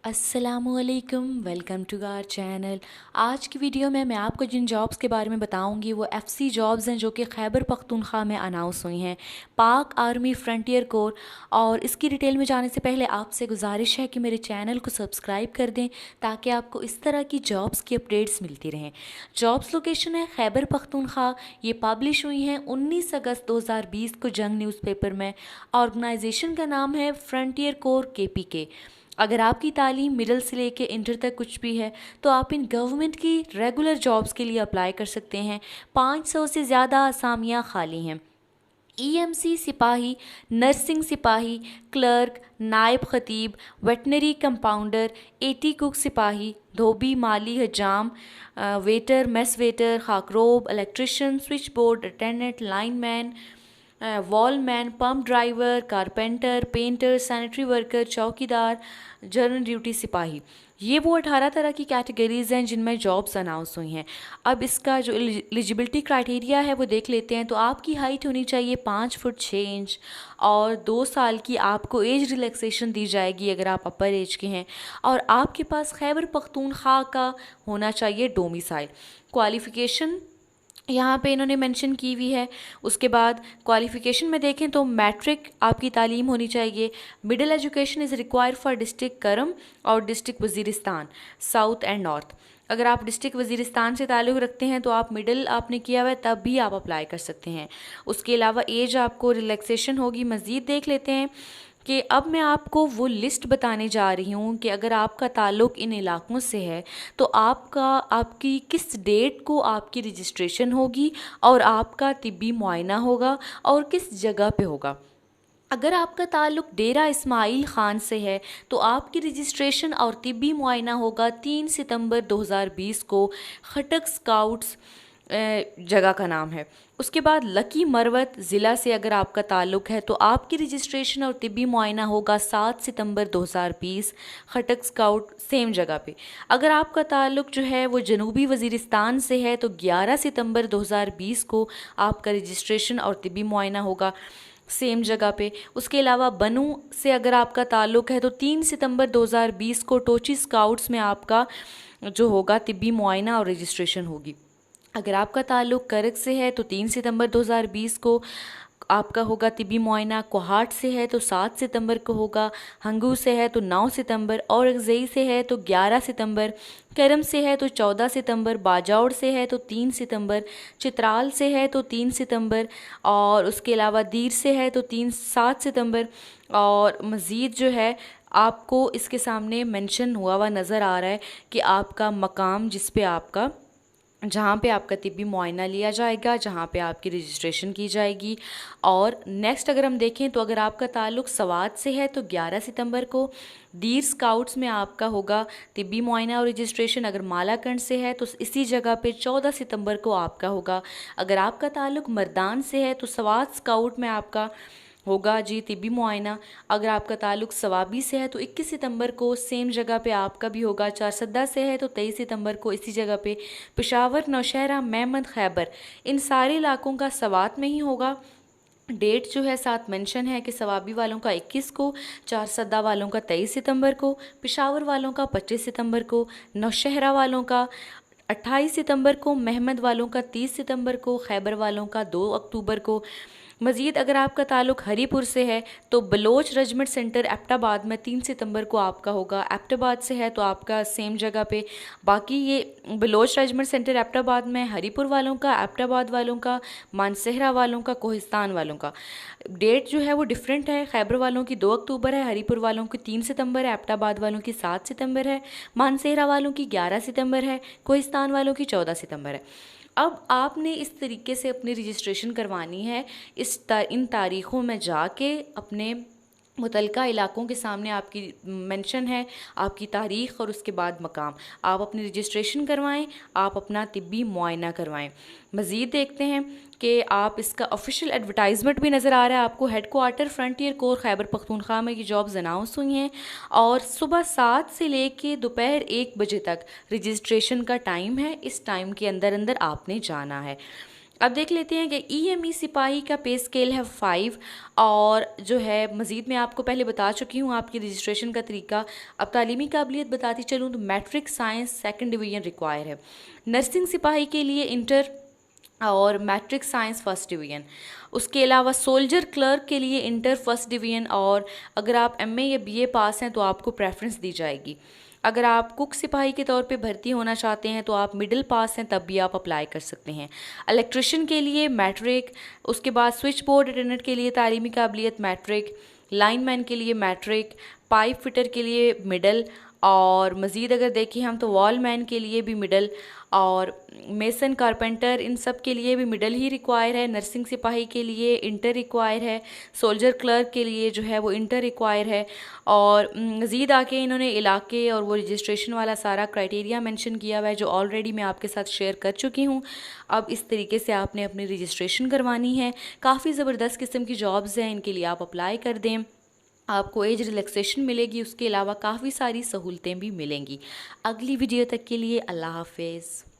अस्सलामुअलैकुम, welcome to our channel. आज की वीडियो में मैं आपको जिन जॉब्स के बारे में बताऊंगी वो एफसी जॉब्स हैं जो कि खैबर पख्तूनख्वा में अनाउंस हुई हैं, पाक आर्मी फ्रंटियर कोर। और इसकी डिटेल में जाने से पहले आपसे गुजारिश है कि मेरे चैनल को सब्सक्राइब कर दें ताकि आपको इस तरह की जॉब्स की अपडेट्स मिलती रहें। जॉब्स लोकेशन है खैबर पख्तूनख्वा। ये पब्लिश हुई हैं 19 अगस्त 2020 को जंग न्यूज़पेपर में। ऑर्गेनाइजेशन का नाम है फ्रंटियर कोर KPK। अगर आपकी तालीम मिडिल से लेके इंटर तक कुछ भी है तो आप इन गवर्नमेंट की रेगुलर जॉब्स के लिए अप्लाई कर सकते हैं। 500 से ज़्यादा असामियाँ खाली हैं। EMC सिपाही, नर्सिंग सिपाही, क्लर्क, नायब खतीब, वेटनरी कंपाउंडर, AT कुक सिपाही, धोबी, माली, हजाम, वेटर, मेस वेटर, खाकरोब, electrician, switch board attendant, lineman, wallman, pump driver, carpenter, painter, sanitary worker, चौकीदार, जनरल ड्यूटी सिपाही। ये वो 18 तरह की कैटेगरीज़ हैं जिनमें जॉब्स अनाउंस हुई हैं। अब इसका जो एलिजिबिलिटी क्राइटेरिया है वो देख लेते हैं। तो आपकी हाइट होनी चाहिए 5 फुट 6 इंच और 2 साल की आपको एज रिलैक्सेशन दी जाएगी अगर आप अपर एज के हैं। और आपके पास खैबर पख्तूनख्वा का होना चाहिए डोमिसाइल। क्वालिफ़िकेशन यहाँ पे इन्होंने मेंशन की हुई है। उसके बाद क्वालिफ़िकेशन में देखें तो मैट्रिक आपकी तालीम होनी चाहिए। Middle education is required for district करम और district Waziristan south and north. अगर आप डिस्ट्रिक्ट वज़ीरिस्तान से ताल्लुक़ रखते हैं तो आप मिडिल आपने किया हुआ है तब भी आप अप्लाई कर सकते हैं। उसके अलावा एज आपको रिलैक्सेशन होगी। मज़ीद देख लेते हैं कि अब मैं आपको वो लिस्ट बताने जा रही हूँ कि अगर आपका ताल्लुक़ इन इलाक़ों से है तो आपकी किस डेट को आपकी रजिस्ट्रेशन होगी और आपका तिब्बी मुआयना होगा और किस जगह पे होगा। अगर आपका ताल्लुक़ डेरा इस्माइल ख़ान से है तो आपकी रजिस्ट्रेशन और तिब्बी मुआयना होगा 3 सितंबर 2020 को। खटक स्काउट्स जगह का नाम है। उसके बाद लकी मरवत ज़िला से अगर आपका ताल्लुक़ है तो आपकी रजिस्ट्रेशन और तिब्बी मुआयना होगा 7 सितंबर 2020 खटक स्काउट सेम जगह पे। अगर आपका ताल्लुक़ जो है वो जनूबी वज़ीरिस्तान से है तो 11 सितंबर 2020 को आपका रजिस्ट्रेशन और तिब्बी मुआयना होगा सेम जगह पे। उसके अलावा बनू से अगर आपका ताल्लुक़ है तो 3 सितंबर 2020 को टोची स्काउट्स में आपका जो होगा तिब्बी मुआयना और रजिस्ट्रेशन होगी। अगर आपका ताल्लुक़ करक से है तो 3 सितंबर 2020 को आपका होगा तिब्बी मुआयना। कोहाट से है तो 7 सितंबर को होगा। हंगू से है तो 9 सितंबर। और अगज़ई से है तो 11 सितंबर। करम से है तो 14 सितंबर। बाजौड़ से है तो 3 सितंबर। चित्राल से है तो 3 सितंबर। और उसके अलावा दीर से है तो 7 सितंबर। और मज़ीद जो है आपको इसके सामने मेंशन हुआ हुआ नज़र आ रहा है कि आपका मकाम जहाँ पे आपका तिब्बी मुआयना लिया जाएगा, जहाँ पे आपकी रजिस्ट्रेशन की जाएगी। और नेक्स्ट अगर हम देखें तो अगर आपका ताल्लुक़ सवात से है तो 11 सितंबर को। दीर स्काउट्स में आपका होगा तिब्बी मुआयना और रजिस्ट्रेशन। अगर मालाकंड से है तो इसी जगह पे 14 सितंबर को आपका होगा। अगर आपका ताल्लुक़ मर्दान से है तो सवात स्काउट में आपका होगा जी तिब्बी मुआयना। अगर आपका ताल्लुक़ सवाबी से है तो 21 सितंबर को सेम जगह पे आपका भी होगा। चारसद्दा से है तो 23 सितंबर को इसी जगह पे। पेशावर, नौशहरा, मेहमद, खैबर इन सारे इलाकों का सवात में ही होगा। डेट जो है साथ मेंशन है कि सवाबी वालों का 21 को, चारसद्दा वालों का 23 सितंबर को, पेशावर वालों का 25 सितंबर को, नौशहरा वालों का 28 सितंबर को, मेहमद वालों का 30 सितंबर को, खैबर वालों का 2 अक्टूबर को। मज़ीद अगर आपका ताल्लुक़ हरीपुर से है तो बलोच रेजिमेंट सेंटर एबटाबाद में 3 सितंबर को आपका होगा। एबटाबाद से है तो आपका सेम जगह पे। बाकी ये बलोच रेजिमेंट सेंटर एबटाबाद में हरीपुर वालों का, एबटाबाद वालों का, मानसहरा वालों का, कोहिस्तान वालों का डेट जो है वो डिफरेंट है। खैबर वालों की 2 अक्टूबर है, हरीपुर वालों की 3 सितंबर है, एबटाबाद वालों की 7 सितंबर है, मानसहरा वालों की 11 सितंबर है, कोहिस्तान वालों की 14 सितंबर है। अब आपने इस तरीके से अपनी रजिस्ट्रेशन करवानी है। इन तारीख़ों में जाके अपने मुतलका इलाकों के सामने आपकी मेंशन है आपकी तारीख़ और उसके बाद मकाम। आप अपनी रजिस्ट्रेशन करवाएं, आप अपना तिब्बी मुआयना करवाएं। मज़ीद देखते हैं कि आप इसका ऑफिशियल एडवर्टाइजमेंट भी नज़र आ रहा है आपको। Headquarter frontier core Khyber Pakhtunkhwa में ये जॉब्स अनाउंस हुई हैं और सुबह 7 से लेके दोपहर 1 बजे तक रजिस्ट्रेशन का टाइम है। इस टाइम के अंदर अंदर आपने जाना है। अब देख लेते हैं कि ईएमई सिपाही का पे स्केल है 5 और जो है मज़ीद मैं आपको पहले बता चुकी हूँ आपकी रजिस्ट्रेशन का तरीका। अब तालीमी काबिलियत बताती चलूँ तो matric science second division require है। नर्सिंग सिपाही के लिए इंटर और मैट्रिक साइंस फर्स्ट डिवीज़न। उसके अलावा सोल्जर क्लर्क के लिए इंटर फर्स्ट डिवीज़न और अगर आप एमए या बीए पास हैं तो आपको प्रेफरेंस दी जाएगी। अगर आप कुक सिपाही के तौर पे भर्ती होना चाहते हैं तो आप मिडिल पास हैं तब भी आप अप्लाई कर सकते हैं। इलेक्ट्रिशियन के लिए मैट्रिक, उसके बाद स्विच बोर्ड अटेंडेंट के लिए तालीमी काबिलियत मैट्रिक, लाइनमैन के लिए मैट्रिक, पाइप फिटर के लिए मिडल और मज़ीद अगर देखें हम तो वॉलमैन के लिए भी मिडल और मेसन कारपेंटर इन सब के लिए भी मिडल ही रिक्वायर है। नर्सिंग सिपाही के लिए इंटर रिक्वायर है। सोल्जर क्लर्क के लिए जो है वो इंटर रिक्वायर है। और मज़ीद आके इन्होंने इलाके और वो रजिस्ट्रेशन वाला सारा क्राइटेरिया मेंशन किया हुआ है जो ऑलरेडी मैं आपके साथ शेयर कर चुकी हूँ। अब इस तरीके से आपने अपनी रजिस्ट्रेशन करवानी है। काफ़ी ज़बरदस्त किस्म की जॉब्स हैं, इनके लिए आप अप्लाई कर दें। आपको एज रिलैक्सेशन मिलेगी, उसके अलावा काफ़ी सारी सहूलतें भी मिलेंगी। अगली वीडियो तक के लिए अल्लाह हाफिज़।